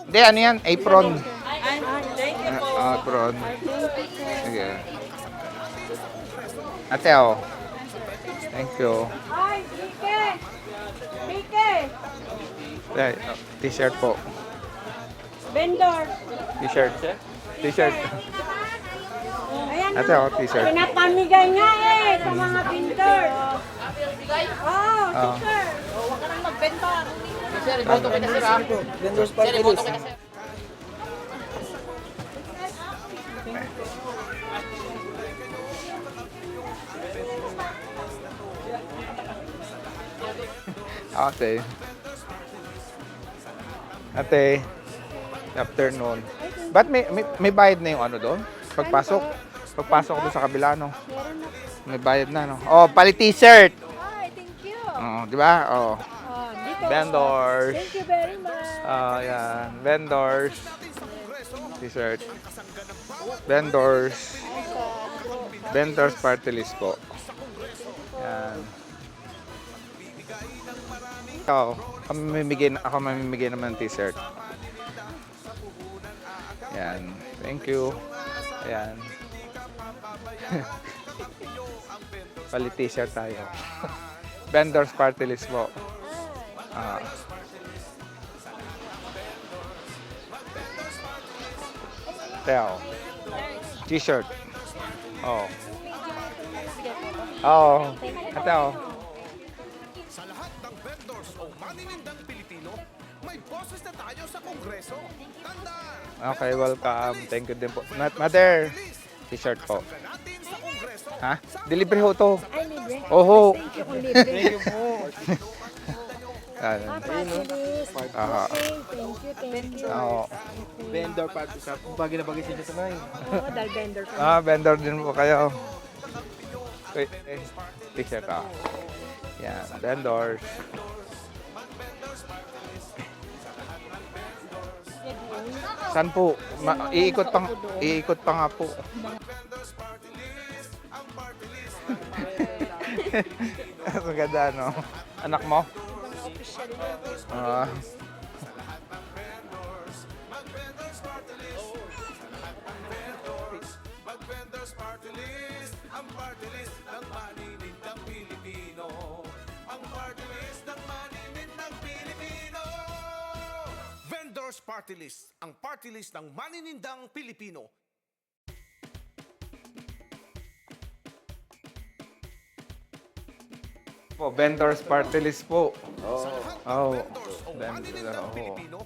Hindi, ano yan? Apron. Thank you po. Apron. Sige. Ate, oh. Thank you. Ay, Mike! Mike! T-shirt po. Vendor! T-shirt. T-shirt. Ayan Ate, oh, t-shirt. pinapamigay nga sa mga vendor. Oh, super! Huwag ka nang magbenta. Sir, iboto kita sir ha. Vendors party list. Ate. Ate. Afternoon. Ba't may bayad na yung ano doon? Pagpasok? Pagpasok doon sa kabila, no? May bayad na, no? Oh, pali t-shirt! Ay, thank you. Oh, di ba? Oh. Oh, dito. Vendors. Thank you very much. Oh, yan. Vendors. T-shirt. Vendors. Vendors party list po. Yan. Ako mamimigay naman ng t-shirt. Yan. Thank you. Ayan. Pali t-shirt tayo. Vendors party list po. Teo. T-shirt. Oh. Oh. Teo. Sa lahat ng vendors o maninindang Pilipino, may boses na tayo sa Kongreso. Tandaan, Okay, welcome. Thank you din po. Mother. T-shirt po. natin sa Kongreso. Ha? Delivery ho to. Ay, libre. Oho. Thank you kung libre. Yan. Papalis. Aha. Okay, thank you. Oo. Vendor party sa bagay na bagay sa inyo tonight. Oo, dahil vendor ka. Vendor din po kayo. Wait, t-shirt Yan, vendors. Saan po? Iikot pa nga po. Ang ganda, no? Anak mo? Ah. Mag-vendors party list, ang party list ng maninindang Pilipino. Ang party list ng maninindang Pilipino. Vendors party list, ang party list ng maninindang Pilipino. Po, vendors party list po. Sa lahat ng Oh. vendors o maninindang Oh. Pilipino,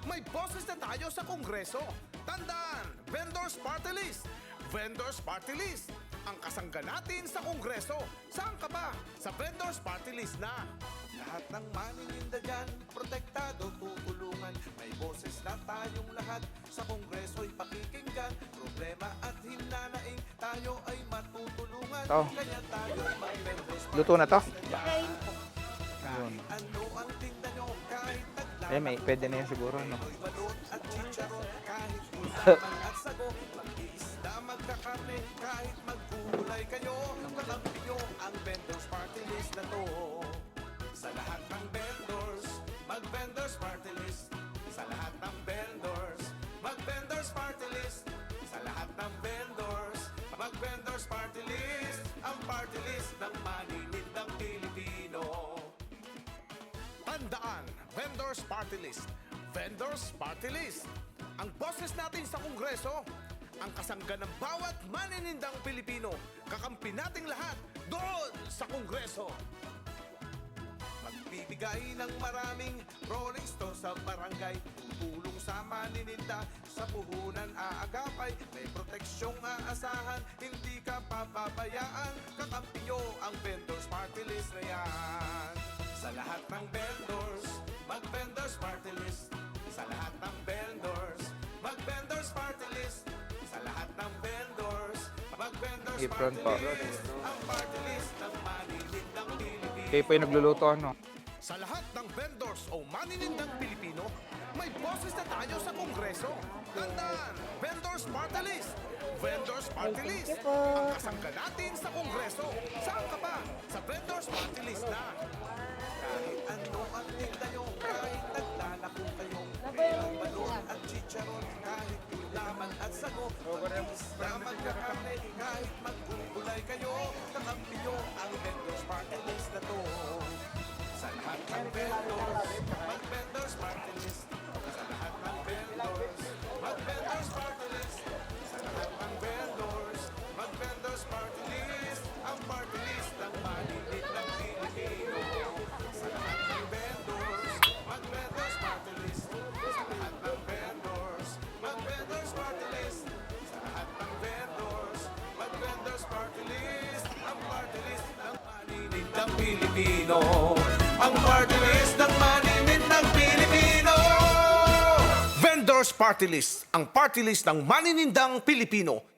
may boses na tayo sa Kongreso. Tandaan, Vendors Party List. Vendors Party List. Ang kasangga natin sa Kongreso. Saan ka ba? Sa Vendors Party List na. Lahat ng manininda dyan, protektado, tutulungan. May boses na tayong lahat. Sa Kongreso'y pakikinggan. Problema at hinanaing, tayo ay matutulungan. Ito. Kaya tayo mag-vendors Luto na to? Ano ang tinda nyo kahit Pwede na yan siguro, no? balot at chicharon kahit gulaman at sago mag-iisda magkakarne kahit maggulay kayo kakampi nyo ang vendors party list na to sa lahat ng vendors mag-vendors party list sa lahat ng vendors mag-vendors party list sa lahat ng vendors mag-vendors party list ang party list ng maninindang Pilipino. Tandaan, Vendors Party List. Vendors Party List. Ang boses natin sa Kongreso, ang kasangga ng bawat maninindang Pilipino. Kakampi nating lahat doon sa Kongreso. Magbibigay ng maraming rolling stone sa barangay. Tulong sa maninda, sa puhunan aagapay. May proteksyong aasahan, hindi ka papabayaan. Kakampi nyo ang Vendors Party List na yan. Sa lahat ng vendors, mag-vendors party list. Sa lahat ng vendors, mag-vendors party list. Sa lahat ng vendors, mag-vendors Apron party po. list. Ang party list ng maninindang Pilipino. Kayo po yung nagluluto, ano? Sa lahat ng vendors o maninindang Pilipino, may boses na tayo sa Kongreso. Tandaan, Vendors Party List. Vendors Party List. Ang kasangga natin sa Kongreso. Saan ka ba? Sa Vendors Party List na. Kahit ano ang tinda nyo, kahit naglalako kayo. Merong balon at chicharon, kahit gulaman at sago. Isda magkakarne, kahit magugulay kayo. Kakampi nyo ang Vendors Party List na to. Sa lahat ng vendors, mag-Vendors Party List. Sa lahat ng vendors, mag-Vendors Party List. Sa lahat ng vendors, mag-Vendors Party List. Ang party list ng malilit ng Pilipino. Sa lahat ng vendors, mag-Vendors Party List. Sa lahat ng vendors, mag-Vendors Party List. Sa lahat ng vendors, mag-Vendors Party List. Ang party list ng malilit ng Pilipino. Ang party list ng malilit ng Pilipino. Vendors Party List, ang party list ng maninindang Pilipino.